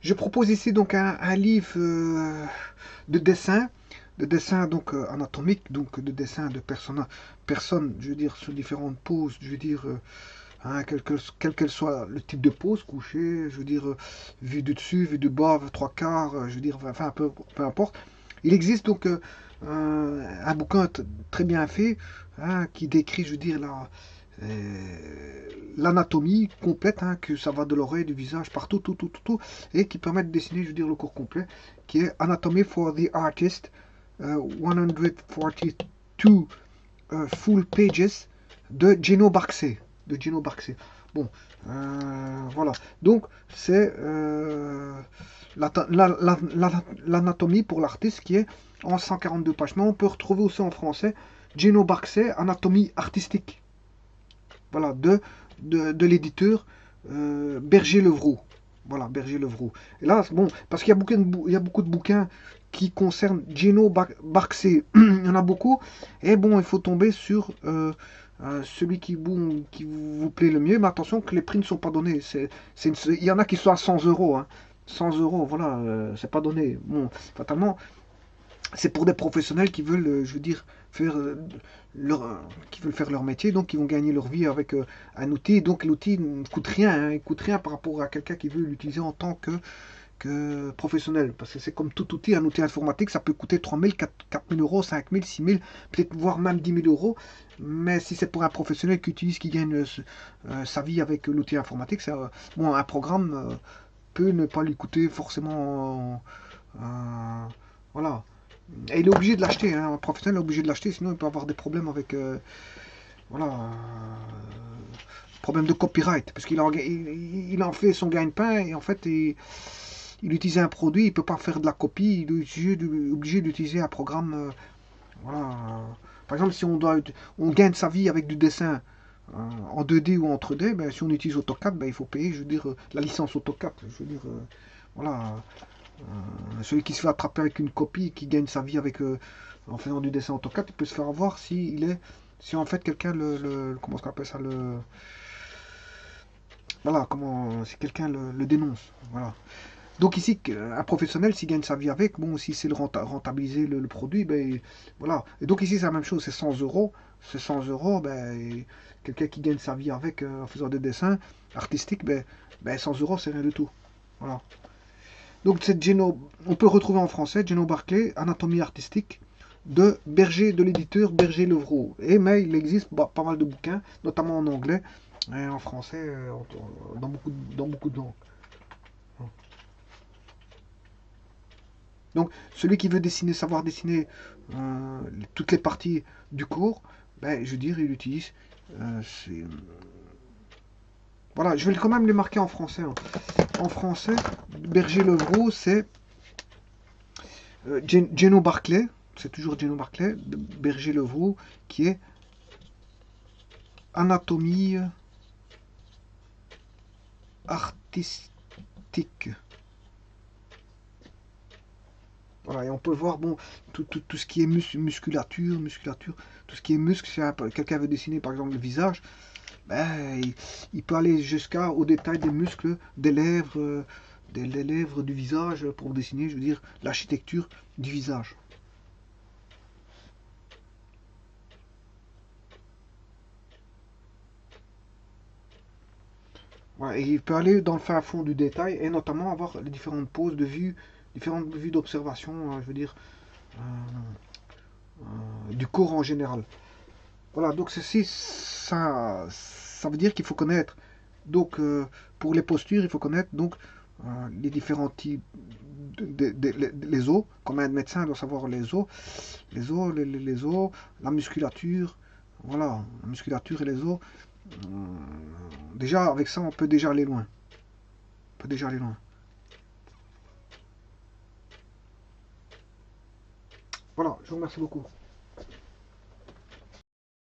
Je propose ici donc un livre de dessin, donc anatomique, donc de dessin de personnes, je veux dire, sur différentes poses, je veux dire, hein, quel qu'elle soit le type de pose, couché, je veux dire, vue du dessus, vue du bas, trois quarts, je veux dire, enfin, peu importe. Il existe donc un bouquin très bien fait, hein, qui décrit, je veux dire, l'anatomie complète, hein, que ça va de l'oreille, du visage, partout, tout, et qui permet de dessiner, je veux dire, le corps complet, qui est Anatomy for the Artist, 142 full pages de Gino Barksey. Bon, voilà. Donc, c'est l'anatomie pour l'artiste qui est en 142 pages. Mais on peut retrouver aussi en français Gino Barksey, Anatomie artistique. Voilà, de l'éditeur Berger-Levroux. Voilà, Berger-Levroux. Et là, bon, parce qu'il y a beaucoup de bouquins qui concernent Gino Barksey. Il y en a beaucoup. Et bon, il faut tomber sur celui qui vous plaît le mieux. Mais attention que les prix ne sont pas donnés. Il y en a qui sont à 100 euros. Hein. 100 euros, voilà, c'est pas donné. Bon, fatalement, c'est pour des professionnels qui veulent, je veux dire, faire qui veulent faire leur métier, donc qui vont gagner leur vie avec un outil. Donc l'outil ne coûte rien, hein, il coûte rien par rapport à quelqu'un qui veut l'utiliser en tant que professionnel. Parce que c'est comme tout outil, un outil informatique, ça peut coûter 3 000, 4 000 euros, 5 000, 6 000, peut-être voire même 10 000 euros. Mais si c'est pour un professionnel qui gagne sa vie avec l'outil informatique, bon, un programme peut ne pas lui coûter forcément. Voilà. Et il est obligé de l'acheter, hein. Un professionnel est obligé de l'acheter, sinon il peut avoir des problèmes avec voilà, problème de copyright, parce il en fait son gagne-pain et en fait il utilise un produit, il peut pas faire de la copie, il est obligé d'utiliser un programme. Voilà. Par exemple, si on gagne sa vie avec du dessin en 2D ou en 3D, ben, si on utilise AutoCAD, ben, il faut payer, je veux dire, la licence AutoCAD. Je veux dire, voilà. Celui qui se fait attraper avec une copie, qui gagne sa vie avec en faisant du dessin AutoCAD, il peut se faire avoir si en fait quelqu'un comment on appelle ça voilà, si quelqu'un le dénonce, voilà. Donc ici, un professionnel, s'il gagne sa vie avec, bon, si c'est rentabiliser le produit, ben voilà. Et donc ici, c'est la même chose, c'est 100 euros. C'est 100 euros, ben, quelqu'un qui gagne sa vie avec en faisant des dessins artistiques, ben 100 euros, c'est rien du tout. Voilà. Donc on peut retrouver en français Gino Barclay, Anatomie artistique, de l'éditeur Berger-Levroux. Mais il existe pas mal de bouquins, notamment en anglais et en français, dans beaucoup de langues. Donc celui qui veut dessiner, savoir dessiner toutes les parties du corps, ben, je veux dire, il utilise. Voilà, je vais quand même les marquer en français. Hein. En français, Berger-Levroux, c'est Geno Barclay, c'est toujours Geno Barclay, Berger-Levroux, qui est Anatomie artistique. Voilà, et on peut voir bon, tout ce qui est musculature, tout ce qui est muscle, si quelqu'un veut dessiner par exemple le visage, ben, il peut aller jusqu'au détail des muscles, des lèvres du visage pour dessiner, je veux dire, l'architecture du visage. Voilà, et il peut aller dans le fin fond du détail et notamment avoir les différentes poses de vue, différentes vues d'observation, je veux dire, du corps en général. Voilà, donc ceci, ça veut dire qu'il faut connaître. Donc, pour les postures, il faut connaître donc les différents types les os. Comme un médecin doit savoir les os, la musculature. Voilà, la musculature et les os. Déjà, avec ça, on peut déjà aller loin. On peut déjà aller loin. Voilà, je vous remercie beaucoup.